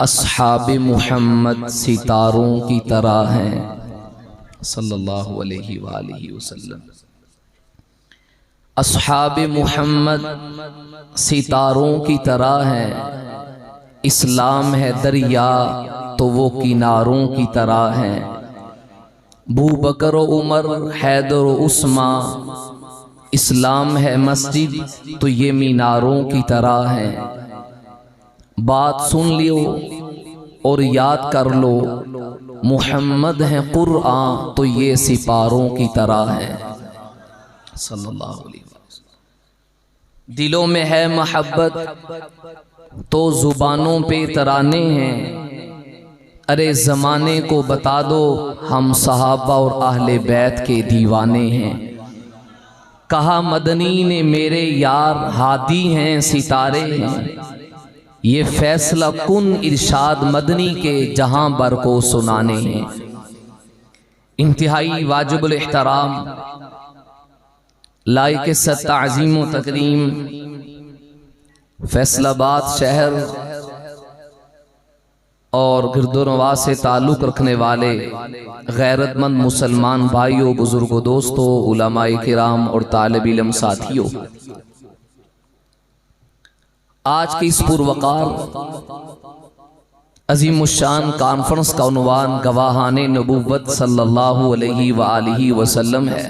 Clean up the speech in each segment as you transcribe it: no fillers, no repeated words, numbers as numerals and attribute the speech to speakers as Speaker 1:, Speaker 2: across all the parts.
Speaker 1: अस्हाबे मुहम्मद सितारों की तरह हैं सल्लल्लाहु अलैहि वसल्लम। अस्हाबे मुहम्मद सितारों की तरह हैं। इस्लाम है दरिया तो वो किनारों की तरह हैं। अबू बकर उमर हैदर उस्मा, इस्लाम है मस्जिद तो ये मीनारों की तरह हैं। बात सुन लियो और याद कर लो, मुहम्मद है कुरआन तो ये सिपारों की तरह है सल्लल्लाहु अलैहि वसल्लम। दिलों में है मोहब्बत तो जुबानों पे तराने हैं। अरे ज़माने को बता दो हम सहाबा और अहले बैत के दीवाने हैं। कहा मदनी ने मेरे यार हादी हैं सितारे हैं। ये फैसला कुन इरशाद मदनी के जहां बर को सुनाने हैं। इंतहाई वाजिबुल एहतराम लायक ताज़ीम व तकरीम फैसलाबाद शहर और गिरदोनवा से ताल्लुक़ रखने वाले गैरतमंद मुसलमान भाइयों, बुजुर्गों, दोस्तों, उलमाए किराम और तालिब इल्म साथियों, आज की इस पुरवकार अज़ीमुश्शान कॉन्फ्रेंस का उन्वान गवाहाने नबुव्वत सल्लल्लाहु अलैहि वसल्लम है।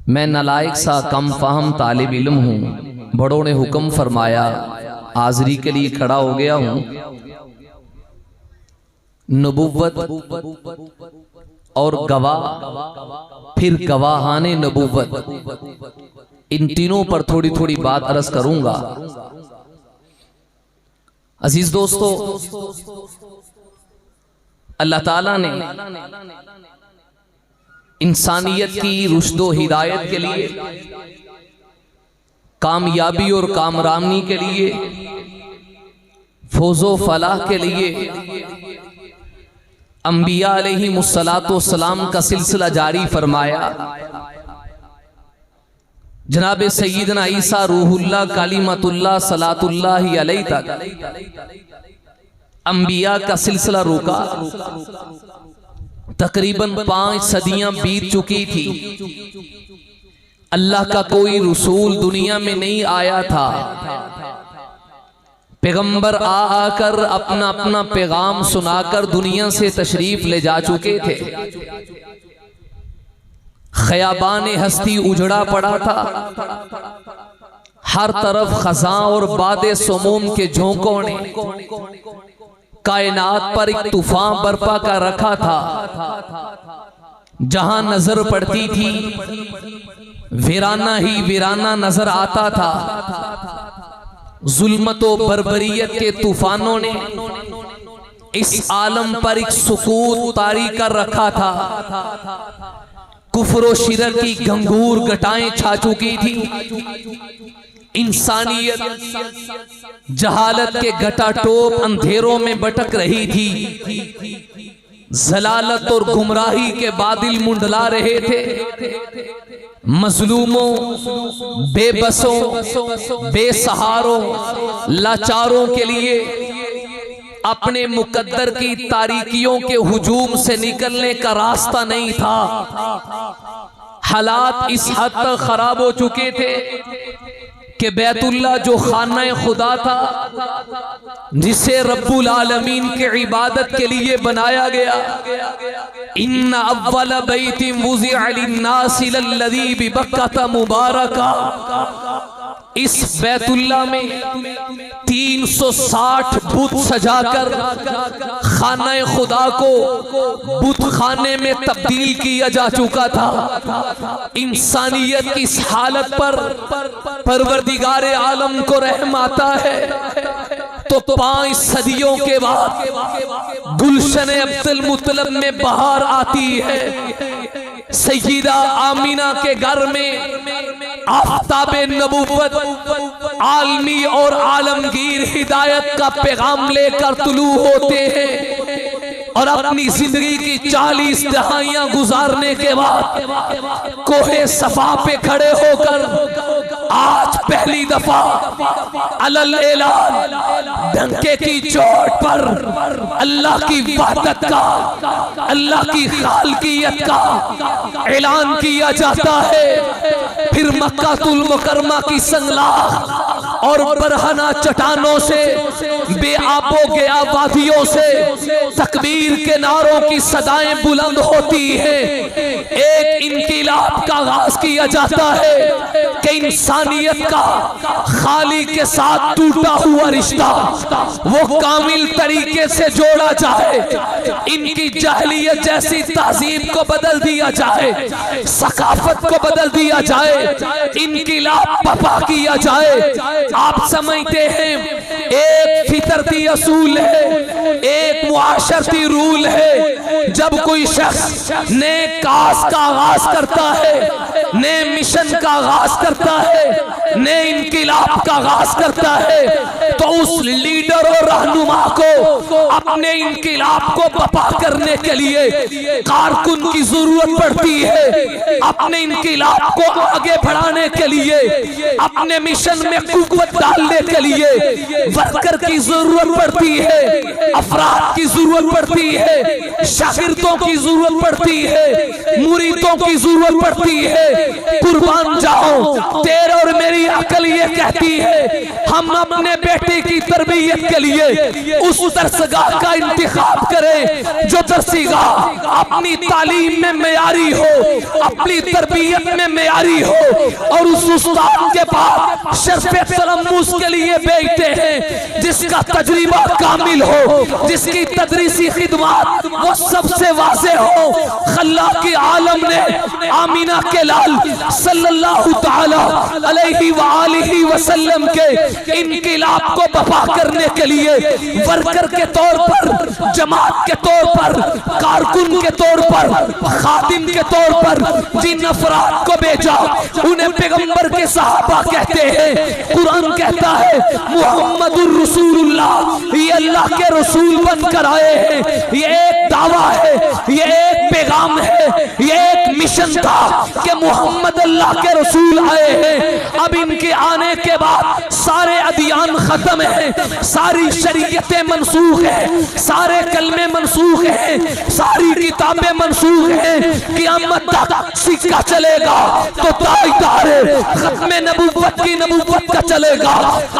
Speaker 1: मैं नालायक सा कम फहम तालिब इल्म हूँ। बड़ों ने हुक्म फरमाया, हाज़री के लिए खड़ा हो गया हूँ। नबुव्वत और गवाह फिर गवाहाने नबुव्वत, इन तीनों पर थोड़ी थोड़ी बात अर्ज करूंगा। अजीज दोस्तों, अल्लाह ताला ने इंसानियत की रुश्दो हिदायत के लिए, कामयाबी और कामरानी के लिए, फौजो फलाह के लिए अंबिया अलैहिमुस्सलातो सलाम का सिलसिला जारी फरमाया। जनाब सैयदना ईसा रूहुल्लाह कालिमतुल्लाह सलातुल्लाह अलैहि तक अंबिया का सिलसिला रुका। तकरीबन 5 सदियां बीत चुकी थी। अल्लाह का कोई रसूल दुनिया में नहीं आया था। पैगंबर आकर अपना अपना पैगाम सुनाकर दुनिया से तशरीफ ले जा चुके थे। खयाबान हस्ती उजड़ा पड़ा था। हर तरफ खज़ां और बादे सुमूम के झोंकों ने कायनात पर एक तूफान बर्पा कर रखा था। जहां नजर पड़ती थी वीराना ही वीराना नजर आता था। जुल्मतो बर्बरियत के तूफानों ने इस आलम पर एक सुकूत तारी कर रखा था। कुफ्र शिरक की गंगूर घटाएं छा चुकी थी। इंसानियत जहालत के घटाटोप अंधेरों में भटक रही थी। जलालत और गुमराही के बादल मुंडला रहे थे। मजलूमों, बेबसों, बेसहारों, लाचारों के लिए अपने मुकद्दर की तारीकियों के हुजूम से निकलने का रास्ता नहीं था। हालात इस हद तक खराब हो चुके थे कि बैतुल्लाह जो खाना खुदा था, जिसे रब्बुल आलमीन के इबादत के लिए बनाया गया, इन्ना अव्वल बैतिन वुज़िअ लिन्नासि लल्लज़ी बिबक्कता मुबारका, इस बैतुल्लाह में 360 बुत सजाकर खाना खुदा को बुत खाने में तब्दील किया जा चुका था। इंसानियत की इस हालत पर परवरदिगारे आलम को रहम आता है तो 5 सदियों के बाद गुलशन अब्दुल मुत्तलब में बहार आती है। सैयदा आमीना के घर में आफ्ताबे नबुव्वत आलमी और आलमगीर हिदायत का पैगाम लेकर तुलू होते हैं और अपनी जिंदगी की 40 दहाइयां गुजारने के बाद कोहे सफा पे खड़े होकर आज पहली दफा अलल ऐलान डंके की चोट पर अल्लाह की वहदत का, अल्लाह की खालकियत का ऐलान किया जाता है। फिर मक्कातुल मुकर्रमा की संगलाख और बरहना चट्टानों से, बेआबो गया वादियों से तकबीर के नारों की सदाएं बुलंद होती हैं। एक इनकिलाब का आगाज किया जाता है कि इंसानियत का खाली के साथ टूटा हुआ रिश्ता वो कामिल तरीके से जोड़ा जाए, इनकी जहलियत जैसी तहजीब को बदल दिया जाए, सकाफत को बदल दिया जाए, इनकिलाब बर्पा किया जाए। आप समझते हैं एक फितरती असूल है, एक मुआशरती रूल है, जब कोई शख्स नए काज का आगाज करता है, नए मिशन का आगाज करता है, नए इनकिलाब का आगाज करता है, तो उस लीडर और रहनुमा को अपने इनकिलाब को बर्पा करने के लिए कारकुन की जरूरत पड़ती है। अपने इनकिलाब को आगे बढ़ाने के लिए, अपने मिशन में कुव्वत डालने के लिए वर्कर की जरूरत पड़ती है, अफराद की जरूरत पड़ती है, शागिर्दों की जरूरत पड़ती है, मुरीदों की जरूरत पड़ती है। कुर्बान जाओ, तेरे और मेरी अकल ये कहती है हम अपने बेटे की तरबियत के लिए उस दरसगाह का इंतखाब करें जो दरसगाह अपनी तालीम में मेयारी हो, अपनी तरबियत में मेयारी हो, और उस उस्ताद के पास शर्फ़े तलम्मुस के लिए भेजते हैं जिसका तजरीबा कामिल हो, जिसकी तदरीसी खिदमत वो सबसे वाज़ेह हो। खल्लाक़ के आलम ने आमीना के लाल सल्लल्लाहु तआला अलैहि व आलिहि वसल्लम के इनकिलाब को बर्पा करने के लिए वर्कर के तौर पर, जमात के तौर पर, कारकुन के तौर पर, खादिम के तौर पर जिन अफराद को भेजा उन्हें पैगंबर के सहाबा कहते हैं। कुरान कहता है मुहम्मदुर रसूलुल्लाह, ये अल्लाह के रसूल बनकर आए हैं। ये एक दावा है, ये एक पैगाम है, ये एक मिशन था कि मोहम्मद अल्लाह के रसूल आए हैं। अब इनके आने के बाद सारे अदियान खत्म है, सारी शरीयतें मनसूख है, सारे कलमे मनसूख है, सारी किताबें मनसूख है। क़यामत तक सिक्का चलेगा तो ताजदारे खत्मे नबुव्वत की नबुव्वत का चलेगा।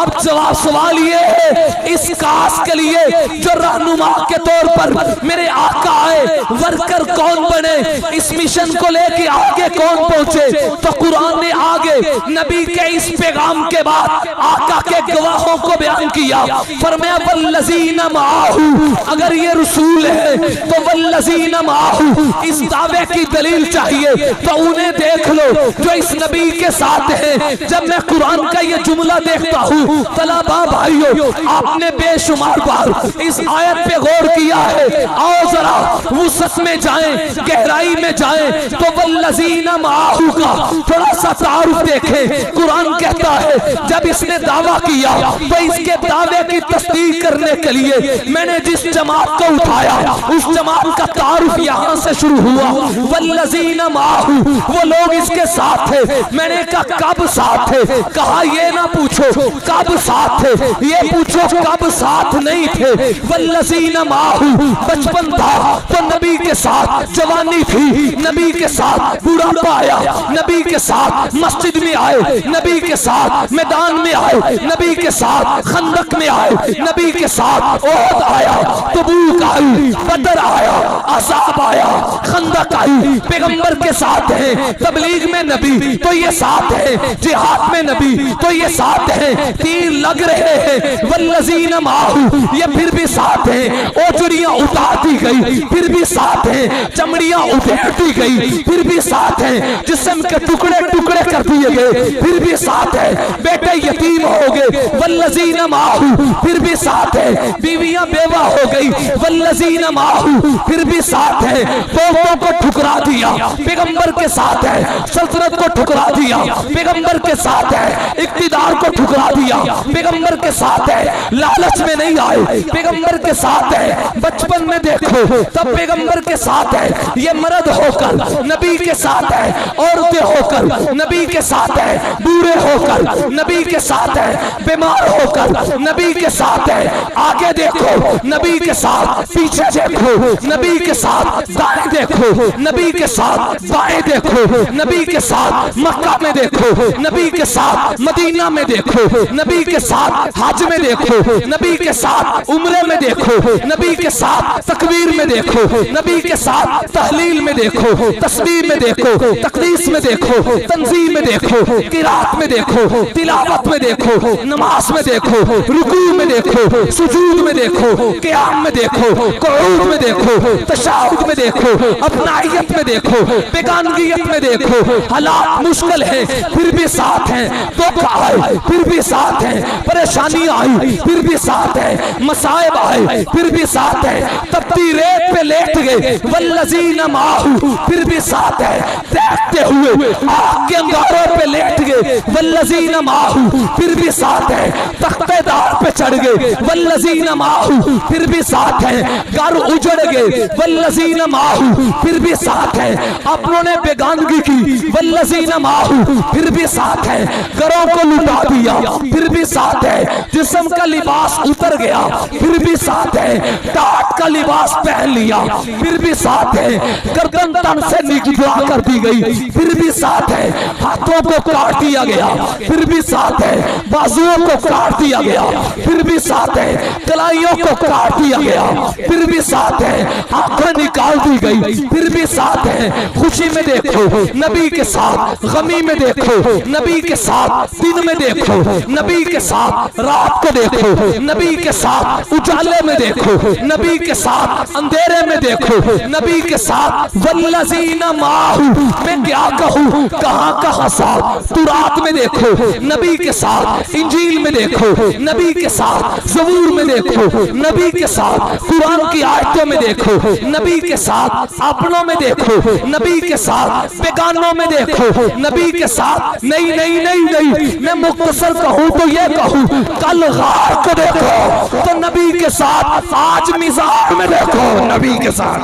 Speaker 1: अब जवाब सवाल ये है इस काज के लिए जो रहनुमा के तौर पर मेरे आका आए, वर्कर कौन बने, इस मिशन को लेके आगे कौन पहुंचे? तो कुरान ने आगे नबी के इस पैगाम के बाद आका के गवाहों को बयान किया। फरमाया वल्लज़ीना माहू, अगर ये रसूल है तो वल्लज़ीना माहू, इस दावे की दलील चाहिए तो उन्हें देख लो जो इस नबी के साथ है। जब मैं कुरान का ये जुमला देखता हूँ तलबा भाइयों, आपने बेशुमार बार इस आयत पे गौर किया है। आओ जरा वुसअत में जाएं, गहराई में जाएं तो वल्लज़ीना माहू का थोड़ा सा तारुफ देखें। कुरान कहता है जब इसने दावा किया तो इसके दावे की तस्दीक करने के लिए मैंने जिस जमात को उठाया उस जमात का तारुफ यहाँ से शुरू हुआ। वल्लज़ीना माहू, वो लोग इसके साथ थे। मैंने कहा कब साथ थे? कहा ये ना पूछो कब साथ थे, ये पूछो कब साथ नहीं थे। वल्लज़ीना माहू, बचपन था तो नबी के साथ, जवानी थी नबी के साथ, बुढ़ापा आया नबी के साथ, मस्जिद में आए नबी के साथ, मैदान में आए नबी के साथ, खंदक में आए नबी के साथ, ओहद आया, तबूक आई, बदर आया, असाब आया, खंदक आई, पैगंबर के साथ है। तबलीग में नबी तो ये साथ है, जिहाद में नबी तो ये साथ है। तीर लग रहे हैं वल्लज़ीना माहू, ये फिर भी साथ है। ओजड़ियां उतार दी गई फिर भी साथ है, चमड़ियां उधेड़ दी गई फिर भी साथ है, जिस्म के टुकड़े टुकड़े कर दिए गए फिर भी साथ है, बेटे यतीम हो गए वल्लज़ीना माहू फिर भी साथ है, बीवियां बेवा हो गई वल्लज़ीना माहू फिर भी साथ है, तोपों को ठुकरा दिया पैगंबर के साथ है, सल्तनत को ठुकरा दिया पैगंबर के साथ है, इक्तिदार को ठुकरा दिया पैगंबर के साथ है, लालच में नहीं आए पैगंबर के साथ है। बचपन में देखो तब पैगंबर के साथ साथ है, ये मर्द होकर नबी के साथ है, औरतें होकर नबी के साथ है, बूढ़े होकर नबी के साथ है, बीमार होकर नबी के साथ है। आगे देखो नबी के साथ, पीछे देखो नबी के साथ, दाएं देखो नबी के साथ, बाएं देखो नबी के साथ, मक्का में देखो नबी के साथ, मदीना में देखो नबी के साथ, हज में देखो नबी के साथ, उम्रे में देखो नबी के साथ, तकबीर में देखो नबी के साथ, तहलील में देखो, तस्बीह में देखो, तकदीस में देखो, तंजीम में देखो, किरात में देखो, तिलावत में देखो, नमाज में देखो, रुकू में देखो, सुजूद में देखो, क़याम में देखो, क़ुऊद में देखो, तशहुद में देखो, अपनाइयत में देखो, बेगानगियत में देखो। हालात मुश्किल है फिर भी साथ हैं, दुख आए फिर भी साथ हैं, परेशानी आई फिर भी साथ है, मसाइब आए फिर भी साथ है, तपती रेत पे लेट गए वल्लज़ीना माहू फिर भी साथ है, देखते हुए आग के अंगारों पे लेट गए वल्लज़ीना माहू फिर भी साथ है, तख्तेदार पे चढ़ गए वल्लज़ीना माहू फिर भी साथ है, घर उजड़ गए वल्लज़ीना माहू फिर भी साथ है, अपनों ने बेगानगी की वल्लज़ीना माहू फिर भी साथ है, घरों को लुटा दिया फिर भी साथ है, जिस्म का लिबास उतर गया फिर भी साथ है, टाट का लिबास पहन लिया फिर भी साथ है, गर्दन तन से निगवा कर दी गई फिर भी साथ है, हाथों को काट दिया गया फिर भी साथ है, बाजुओं को काट दिया गया फिर भी साथ है, कलाइयों को काट दिया गया फिर भी साथ है, आंखें निकाल दी गई फिर भी साथ है। खुशी में देखो नबी के साथ, गमी में देखो नबी के साथ, दिन में देखो नबी के साथ, रात को देखो नबी के साथ, उजाले में देखो नबी के साथ, अंधेरे में देखो नबी के साथ। वल्लज़ीना माहू मैं क्या कहूँ, कहाँ कहाँ साथ, तुरात में देखो नबी के साथ, इंजील में देखो नबी के साथ, ज़बूर में देखो नबी के साथ, कुरान की आयतों में देखो नबी के साथ, अपनों में देखो नबी के साथ, बेगानों में देखो नबी के साथ। नहीं नहीं नहीं नहीं, मैं मुख्तसर कहूँ तो ये कहूँ, कल गार को देखो तो नबी के साथ, आज मिज़ार में देखो नबी के साथ।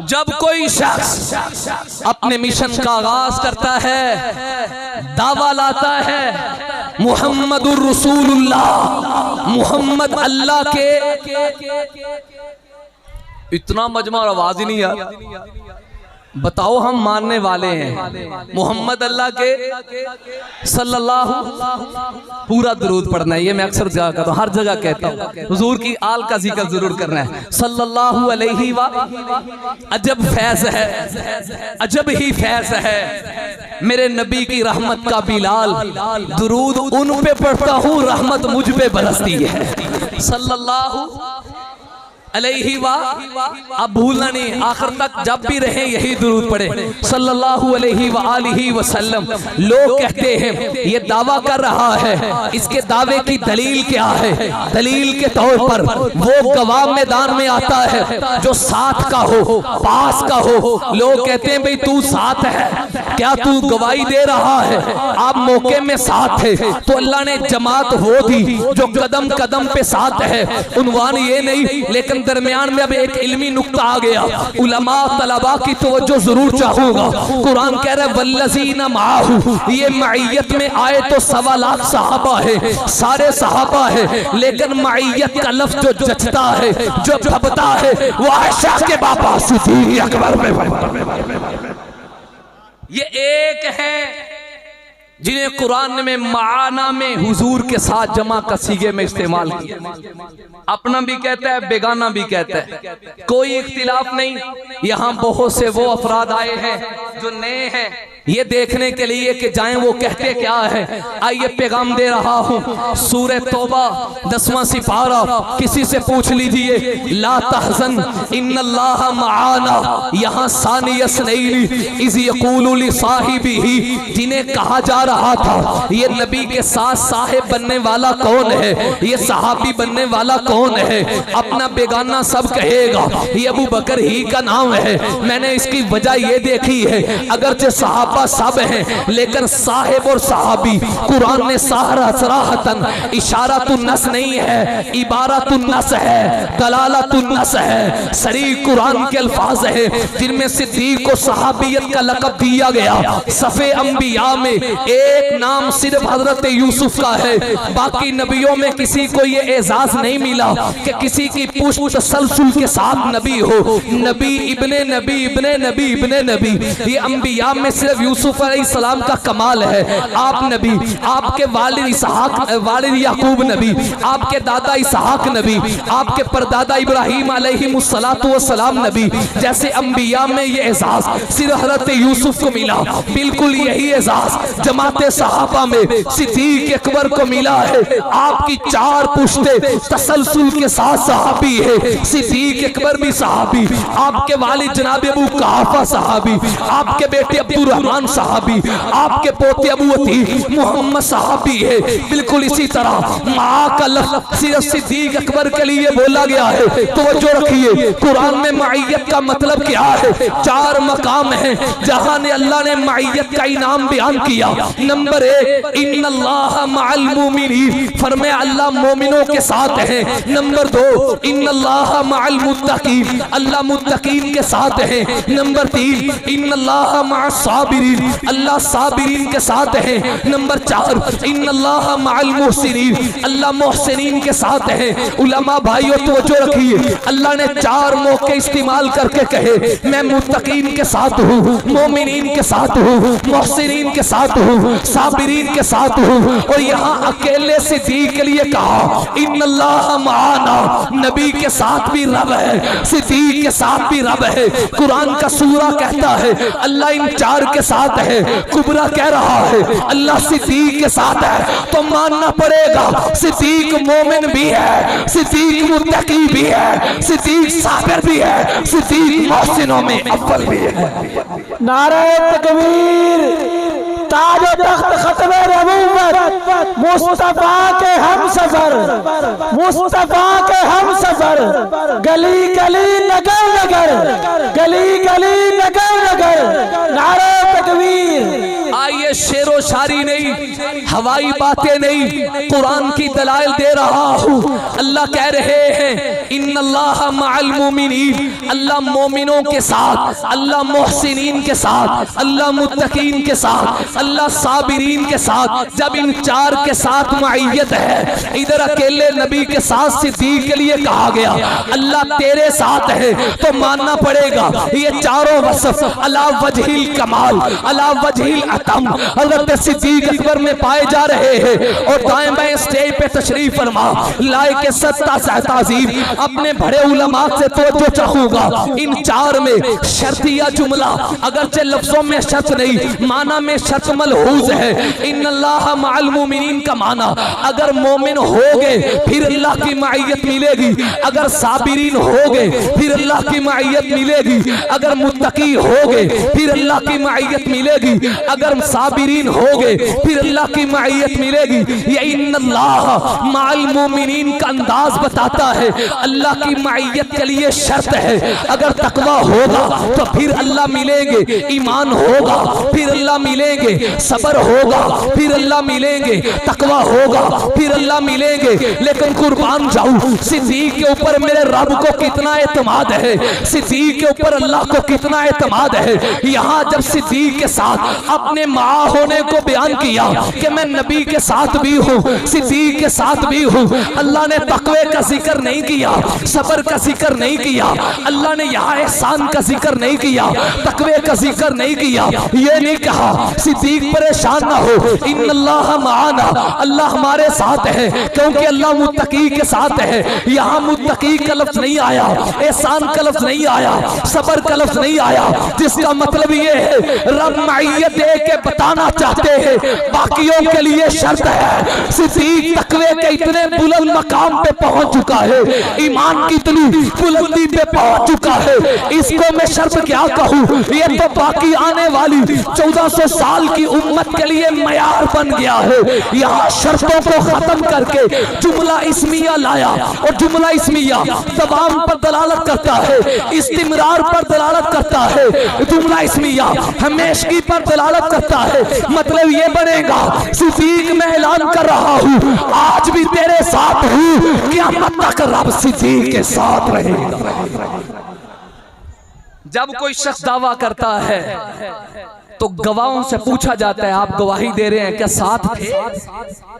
Speaker 1: जब कोई शख्स अपने मिशन का आगाज करता है, दावा लाता है मुहम्मदुर रसूलुल्लाह, मुहम्मद अल्लाह के, इतना मजमा और आवाज ही नहीं यार, बताओ हम मानने वाले हैं मोहम्मद अल्लाह के सल्लल्लाहु, पूरा दुरूद पढ़ना है, ये मैं अक्सर जगह कहता हूँ, हर जगह कहता हूँ, हुजूर की आल का जिक्र जरूर करना है, सल्लल्लाहु अलैहि व। अजब फैज़ है, अजब ही फैज़ है, मेरे नबी की रहमत का बिलाल, दुरूद उन पे पढ़ता हूँ, रहमत मुझ पे बरसती है, सल्लल्लाहु अलैहि वा। अब भूलना नहीं, आखिर तक जब भी रहे यही दुरूद पढ़े, सल्लल्लाहु अलैहि व आलिहि वसल्लम। लोग कहते हैं ये दावा कर रहा है, इसके दावे की दलील क्या है? दलील के तौर पर वो गवाह मैदान में आता है जो साथ का हो, पास का हो। लोग कहते हैं भाई तू साथ है, क्या तू गवाही दे रहा है? आप मौके में साथ है तो अल्लाह ने जमात वो दी जो कदम कदम पे साथ है। उन्वान ये नहीं, लेकिन दरमियान में अब एक इल्मी नुक्ता आ गया, उलमा तलबा की तवज्जो जरूर चाहूंगा। कुरान कह रहा है वल्लज़ीना माहू, ये मईयत में आए तो 1.25 लाख सहाबा है, सारे सहाबा है, लेकिन मईयत का लफ्ज जो जचता है, जो भबता है, वो आयशा के बाबा सिद्दीक़ अकबर में। ये एक है जिन्हें कुरान में माना में हुजूर के साथ जमा का सीगे में इस्तेमाल किया। अपना भी कहता है, बेगाना भी कहता है, कोई इख्तिलाफ नहीं। यहाँ बहुत से वो अफराद आए हैं जो नए हैं, ये देखने के लिए कि जाएं वो कहते क्या है। आइए पैगाम दे रहा हूँ, सूरह तौबा 10वां सिपारा, किसी से पूछ लीजिए, ला तहज़न इन्नल्लाह मआना, यहाँ सानियस्नैनी इज़ यक़ूलु लिसाहिबिही, जिन्हें कहा जा रहा था ये नबी के साथ साहिब बनने वाला कौन है, ये सहाबी बनने वाला कौन है, अपना बेगाना सब कहेगा ये अबू बकर ही का नाम है। मैंने इसकी वजह ये देखी है, अगरचे सहाबा सब हैं लेकिन साहिब और सहाबी कुरान ने सराहतन इशारातुन नस नहीं है, इबारतुन नस है, दलालतुन नस है, सरी कुरान के अल्फाज है जिनमें सिद्दीक को सहाबियत का लक़ब दिया गया। सफ़े अंबिया में एक नाम सिर्फ हजरत यूसुफ का है, बाकी नबियों में किसी को ये एजाज नहीं मिला कि किसी की पुष्ट तसलसल के साथ नबी हो, नबी इब्ने नबी इब्ने नबी इब्ने नबी। ये अंबिया में सिर्फ यूसुफ अलैहिस्सलाम का कमाल है। आप नबी, आपके वालिद इसहाक, वालिद याकूब नबी, आपके दादा इसहाक नबी, आपके परदादा इब्राहिम अलैहिमुस्सलातु वस्सलाम नबी। जैसे अंबिया में ये एजाज सिर्फ हज़रत यूसुफ को मिला, बिल्कुल यही एजाज जमाते सहाबा में सिद्दीक अकबर को मिला है। आपकी 4 पुश्ते तसलसल के साथ सहाबी है, सिद्दीक अकबर भी सहाबी, आपके वालिद जनाब अबू कहाफा सहाबी, आपके बेटे अब्दुर्रहमान सहाबी, आपके पोते अबू अतीक मोहम्मद सहाबी है। बिल्कुल इसी तरह माँ का लफ्ज़ सिर्फ सिद्दीक अकबर के लिए बोला गया है। तो जो रखिए कुरान में माइयत का मतलब क्या है। 4 मकाम है जहां ने अल्लाह ने माइयत का इनाम बयान किया। नंबर 1 इन्नल्लाह मअल मुमिनीन, फरमाया अल्लाह मोमिनों के साथ है। नंबर 2 इन्नल्लाह मअल मुत्तकीन, अल्लाह मुत्तकीन के साथ है। नंबर 3 इन्नल्लाह मअस साबिरीन, अल्लाह साबिरीन के साथ है। नंबर 4 इन्नल्लाह मअल मुहसिनीन, अल्लाह मुहसिनीन के साथ है। उलमा भाइयों तवज्जो रखिए, अल्लाह ने 4 मौके इस्तेमाल करके कहे मैं मुत्तकीन के साथ हूँ, मोमिनीन के साथ हूँ, मुहसिनीन के साथ हूँ, साबिरीन के साथ हूँ। और यहाँ अकेले सिद्दीक के लिए कहा इन्नल्लाह मआना, नबी के साथ भी रब है, सिद्दीक के साथ भी रब है। कुरान का सूरा कहता है अल्लाह इन 4 के साथ है। कुबरा कह रहा है अल्लाह सिद्दीक के साथ है, तो मानना पड़ेगा सिद्दीक मोमिन भी है, सिद्दीक मुत्तकी भी है, सिद्दीक साबिर भी है, सिद्दीक मोहसिनों में अव्वल भी है।
Speaker 2: नारे तकबीर, ताज तख्त खत्म नबूवत, मुस्तफा के हम सफर, मुस्तफा के हम सफर, गली गली नगर नगर, गली गली नगर नगर। नारे तकबीर।
Speaker 1: आइए शेरो शारी नहीं, हवाई बातें नहीं, कुरान की दलाइल दे रहा हूँ। अल्लाह कह रहे हैं इन्नल्लाह मअल मुमिनीन, अल्लाह मोमिनों के साथ, अल्लाह मुहसिनीन के साथ, अल्लाह मुत्तकीन के साथ, अल्लाह साबिरीन के साथ। जब इन 4 के साथ माइयत है, इधर अकेले नबी के साथ सिद्दीक के लिए कहा गया अल्लाह तेरे साथ है, तो मानना पड़ेगा ये चारों वसफ अला वजहिल कमाल, अला वजहिल अतम हज़रत सिद्दीक अकबर में पाए जा रहे हैं। और दाएं बाएं स्टेज पे तशरीफ फरमा लाए के सत्ता ताज़ीम अपने बड़े उलमा से तवज्जो चाहूंगा। इन 4 में शर्तिया जुमला, अगरचे लफ्जों में शर्त नहीं, माना में शर्त मलहूज है। इन्नल्लाह मअल मुमिनीन का माना अगर मोमिन होगे फिर अल्लाह की माइयत मिलेगी, अगर साबिरीन होगे फिर अल्लाह की माइयत मिलेगी, अगर मुत्तकी होगे फिर अल्लाह की माइयत मिलेगी, अगर साबिरीन होगे फिर अल्लाह की माइयत मिलेगी। ये इन्नल्लाह मअल मुमिनीन का अंदाज बताता है अल्लाह की माइयत के लिए शर्त है। अगर तकवा होगा तो फिर अल्लाह मिलेंगे, ईमान होगा फिर अल्लाह मिलेंगे, सबर होगा फिर अल्लाह मिलेंगे, तकवा होगा फिर अल्लाह मिलेंगे। लेकिन कुर्बान जाऊं सिद्दीक के ऊपर मेरे रब को कितना एतमाद है, सिद्दीक के ऊपर अल्लाह को कितना एतमाद है। यहाँ जब सिद्दीक के साथ अपने माँ होने होने को बयान किया कि मैं नबी के साथ भी हूँ, सिद्दीक के साथ भी हूँ। अल्लाह ने तकवे का जिक्र नहीं किया, सबर का जिक्र नहीं किया, अल्लाह ने यहाँ एहसान का जिक्र नहीं किया, तकवे का जिक्र नहीं किया। ये नहीं कहा सिद्दीक परेशान ना हो, इन्नल्लाह माना, अल्लाह हमारे साथ है, क्योंकि अल्लाह मुत्तकी के साथ है। यहाँ मुत्तकी का लफ्ज नहीं आया, एहसान का लफ्ज नहीं आया, सबर का लफ्ज नहीं आया, जिसका मतलब ये है रब मईयत दे के बताना चाहते हैं बाकियों के लिए शर्त है। सिद्दीक तकवे के इतने बुलंद मकाम पे पहुंच चुका है, ईमान की इतनी बुलंदी पे पहुंच चुका है, इसको मैं शर्त क्या कहूँ, ये तो बाकी आने वाली 1400 साल की उम्मत के लिए मयार बन गया है। यहाँ शर्तों को खत्म करके जुमला इस्मिया लाया, और जुमला इस्मिया तमाम पर दलालत करता है, इस्तिमरार पर दलालत करता है, जुमला इस्मिया हमेशगी पर दलालत करता है। मतलब ये बनेगा सिद्दीक मैं ऐलान कर रहा हूँ आज भी तेरे साथ हूँ, क़यामत तक रब सिद्दीक के साथ रहेगा। जब कोई शख्स दावा करता है तो गवाहों से पूछा जाता है आप गवाही दे रहे हैं क्या साथ थे?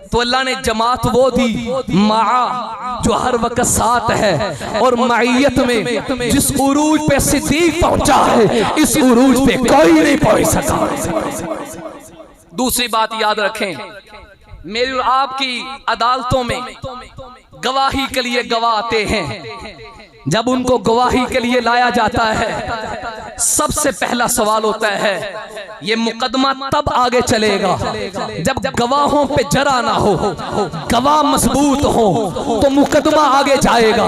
Speaker 1: तो अल्लाह ने जमात वो दी मा जो हर वक्त साथ है, और मईयत में जिस उरूज पे सिद्दीक पहुंचा है इस उरूज पे कोई नहीं पहुंच सका। दूसरी बात याद रखें, मेरी और आपकी अदालतों में गवाही के लिए गवाह आते हैं। जब उनको गवाही के लिए लाया जाता है सबसे पहला सवाल होता है ये मुकदमा तब आगे चलेगा जब गवाहों पे जरा ना हो, गवाह मजबूत हो तो मुकदमा आगे जाएगा।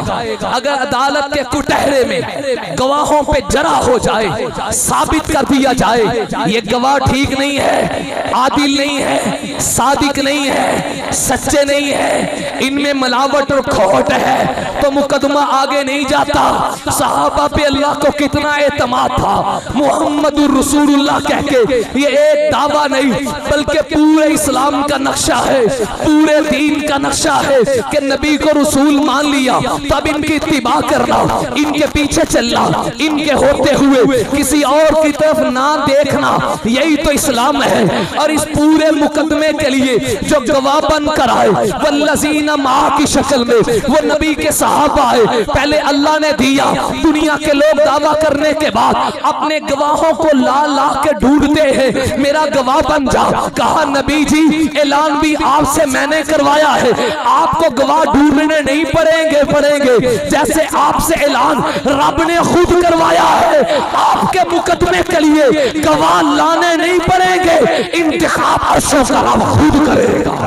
Speaker 1: अगर अदालत के कुटहरे में गवाहों पे जरा हो जाए, साबित कर दिया जाए ये गवाह ठीक नहीं है, आदिल नहीं है, सादिक नहीं है, सच्चे नहीं है, इनमें मिलावट और खोट है, तो मुकदमा आगे नहीं जाता। सहाबा पे अल्लाह को कितना एतमाद था, मुहम्मदुर रसूलुल्लाह कह के ये एक दावा नहीं बल्कि पूरे इस्लाम का नक्शा है, पूरे दीन का नक्शा है कि नबी को रसूल मान लिया तब इनकी इत्तिबा करना, इनके पीछे चलना, इनके होते हुए किसी और की तरफ ना देखना, यही तो इस्लाम है। और इस पूरे मुकदमे के लिए जो गवाह बन कर आए वल्लज़ीना माह की शक्ल में वो नबी के सहाबा आए, पहले अल्लाह ने दिया, दुनिया के लोग दावा करने के बाद अपने गवाहों को ला ला के ढूंढते हैं मेरा गवाह बन जा। कहा नबी जी ऐलान भी आपसे मैंने करवाया है, आपको गवाह ढूंढने नहीं पड़ेंगे, जैसे आपसे ऐलान रब ने खुद करवाया है, आपके मुकदमे के लिए गवाह लाने नहीं पड़ेंगे, इंतखाब अर्शों का रब खुद करेगा,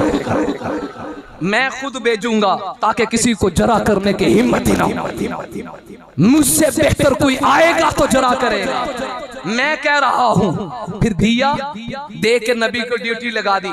Speaker 1: मैं खुद भेजूंगा ताकि किसी को जरा करने की हिम्मत ही ना हो। मुझसे बेहतर कोई आएगा तो जरा करेगा, मैं कह रहा हूं। फिर दिया दे के नबी को ड्यूटी लगा दी,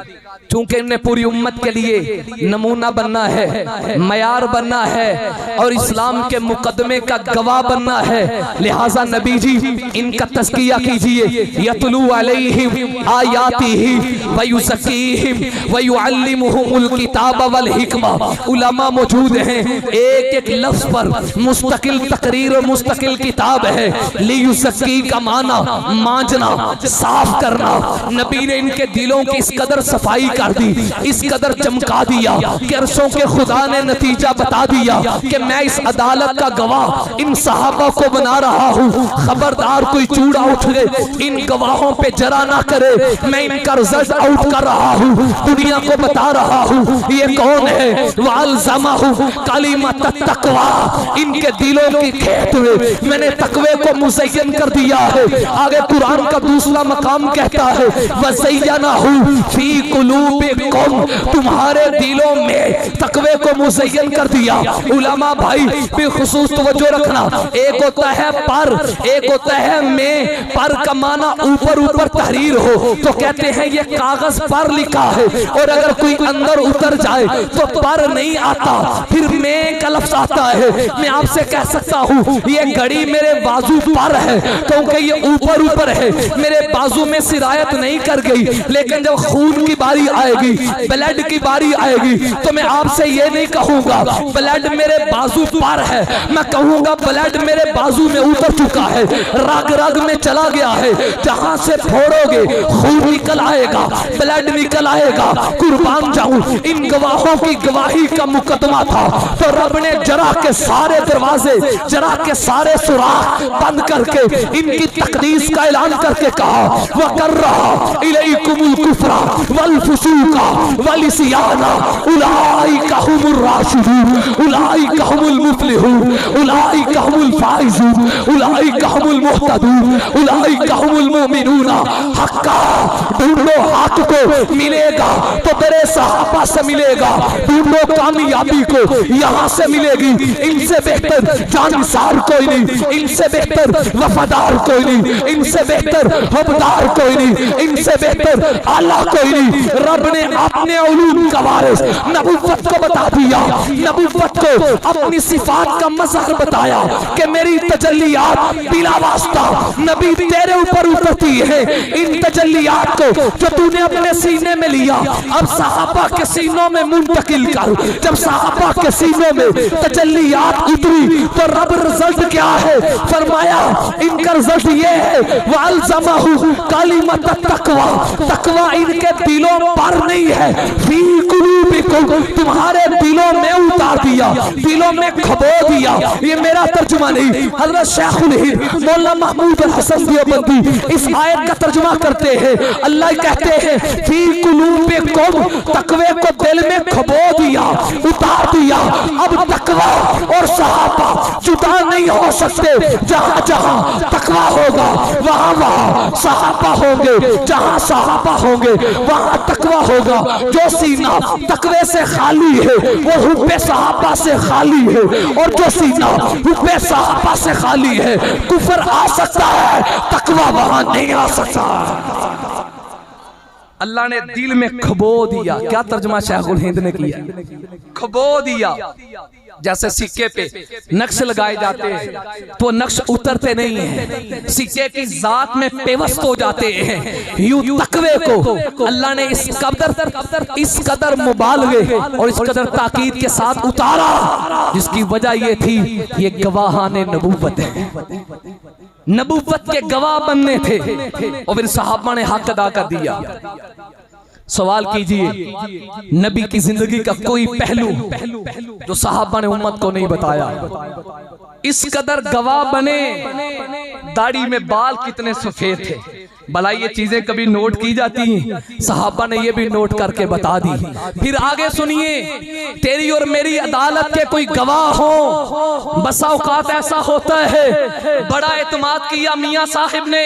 Speaker 1: चूंकि इन्हें पूरी उम्मत के लिए नमूना बनना है, मयार बनना है और इस्लाम के मुकदमे का गवाह बनना है, लिहाजा नबी जी इनका तज़किया कीजिए। यतलू अलैहिम आयातिही व युज़क्कीहिम व युअल्लिमुहुमुल किताब वल हिकमा। उलमा मौजूद हैं, एक एक लफ्ज पर मुस्तकिल तकरीर और मुस्तकिल किताब है। लियुज़क्की का माना मांजना, साफ करना। नबी ने इनके दिलों की इस कदर सफाई कर दी, इस कदर चमका दिया कि अरशों के खुदा ने नतीजा बता दिया कि मैं इस अदालत का गवाह इन सहाबा को बना रहा हूँ। खबरदार कोई चूड़ा उठ गए इन गवाहों पे जरा ना करे, मैं इनका रिजल्ट आउट कर रहा हूँ, दुनिया को बता रहा हूँ ये कौन है। वअल्ज़महु कलिमत तक़वा, इनके दिलों की खेत में मैंने तकवे को मुज़य्यन कर दिया है। आगे कुरान का दूसरा मकाम कहता है वज़य्यनहु फी कुलूबिकुम, तुम्हारे दिलों में तकवे को मुज़य्यन कर दिया। उलमा भाई बेखुसूस तवज्जो रखना, एक होता है पर, एक होता है में। पर का माना ऊपर ऊपर तहरीर हो तो कहते हैं ये कागज पर लिखा है, और अगर कोई अंदर उतर जाए है तो पर नहीं आता, फिर मैं का लफ्ज आता है। मैं आपसे कह सकता हूँ ये घड़ी मेरे बाजू पर है क्योंकि ये ऊपर ऊपर है, मेरे बाजू में सिरायत नहीं कर गई, लेकिन जब खून की बारी आएगी, ब्लड की बारी आएगी, तो मैं आपसे ये नहीं कहूंगा ब्लड मेरे बाजू पर है, मैं कहूंगा ब्लड मेरे बाजू में उतर चुका है, रग रग में चला गया है, जहां से फोड़ोगे खून निकल आएगा, ब्लड निकल आएगा। कुर्बान जाऊं, इन गवाहों की गवाही का मुकदमा था, तो रब ने जरा के सारे दरवाजे, जरा के सारे सुराख बंद करके इनकी तकदीस का ऐलान करके कहा वह कर रहा इलैकुमुल कुफ्रा वल फुसूका वल इस्याना उलाइका हुमुर राशिदून उलाइका हुमुल मुफ्लिहून उलाइका हुमुल फाइजून उलाइका हुमुल मुहतदून उलाइका हुमुल मुमिनून हक्का। ढूंढो हक को मिलेगा तो तेरे सहाबा से मिलेगा, ढूंढो कामयाबी को यहाँ से मिलेगी। इनसे बेहतर जानसार कोई नहीं, इनसे बेहतर वफादार कोई नहीं, इनसे बेहतर हबदार कोई नहीं, इनसे बेहतर आला कोई नहीं। रब ने अपने उलूम का वारिस नबुव्वत को बता दिया, नबुव्वत को अपनी सिफात का मज़हर बताया कि मेरी तजल्लियात बिला वास्ता नबी तेरे ऊपर उतरती है। इन तजल्लियात को जो तूने अपने सीने में लिया अब सहाबा के सीनों में मुंतकिल कर। जब सहाबा के सीनों में तजल्लियात उतरी तो रब रिजल्ट क्या है फरमाया, इनका रिजल्ट ये है वअल्ज़महु कलिमत तक़वा, तक़वा इनके दिलों पर नहीं है, फी कुलूबिकुम, तुम्हारे दिलों में उतार दिया, दिलों में खबो दिया। ये मेरा तर्जुमा नहीं, हज़रत शेखुल हिंद मौलाना महमूद हसन देवबंदी इस आयत का तर्जुमा करते हैं। अल्लाह कहते हैं फी कुलूबिकुम, तक़वे को दिल में खबो दिया, उतार दिया। अब तक़वा और सहाबा जुदा नहीं हो सकते, जहां जहां तक़वा होगा वहां वहां सहाबा होंगे, जहां सहाबा होंगे वहां तक़वा होगा। जो सीना तक़वे से खाली है वो हुब्बे सहाबा से खाली है, और जो सीना हुब्बे सहाबा से खाली है कुफर आ सकता है, तक़वा वहां नहीं आ सकता। अल्लाह ने दिल में खबो दिया। क्या तर्जुमा शेखुल हिंद ने किया, खबो दिया। जैसे सिक्के पे नक्श लगाए जाते हैं तो नक्श उतरते नहीं हैं, सिक्के की जात में पेवस्त हो जाते हैं। यूं तकवे को अल्लाह ने इस कदर मुबालगे और इस कदर ताकीद के साथ उतारा, जिसकी वजह ये थी ये गवाहाने नबूवत है, नबूवत के गवाह बनने थे, और फिर सहाबा ने हक अदा कर दिया। सवाल कीजिए, नबी की जिंदगी का कोई पहलू जो सहाबा ने उम्मत को नहीं बताया। इस कदर गवाह बने, दाढ़ी में बाल कितने सफेद थे, भला ये चीजें कभी नोट की जाती हैं? सहाबा ने ये भी नोट करके बता दी। फिर आगे सुनिए, तेरी और मेरी अदालत के कोई गवाह हो, बसा औकात ऐसा होता है, बड़ा एतमाद किया मियाँ साहिब ने,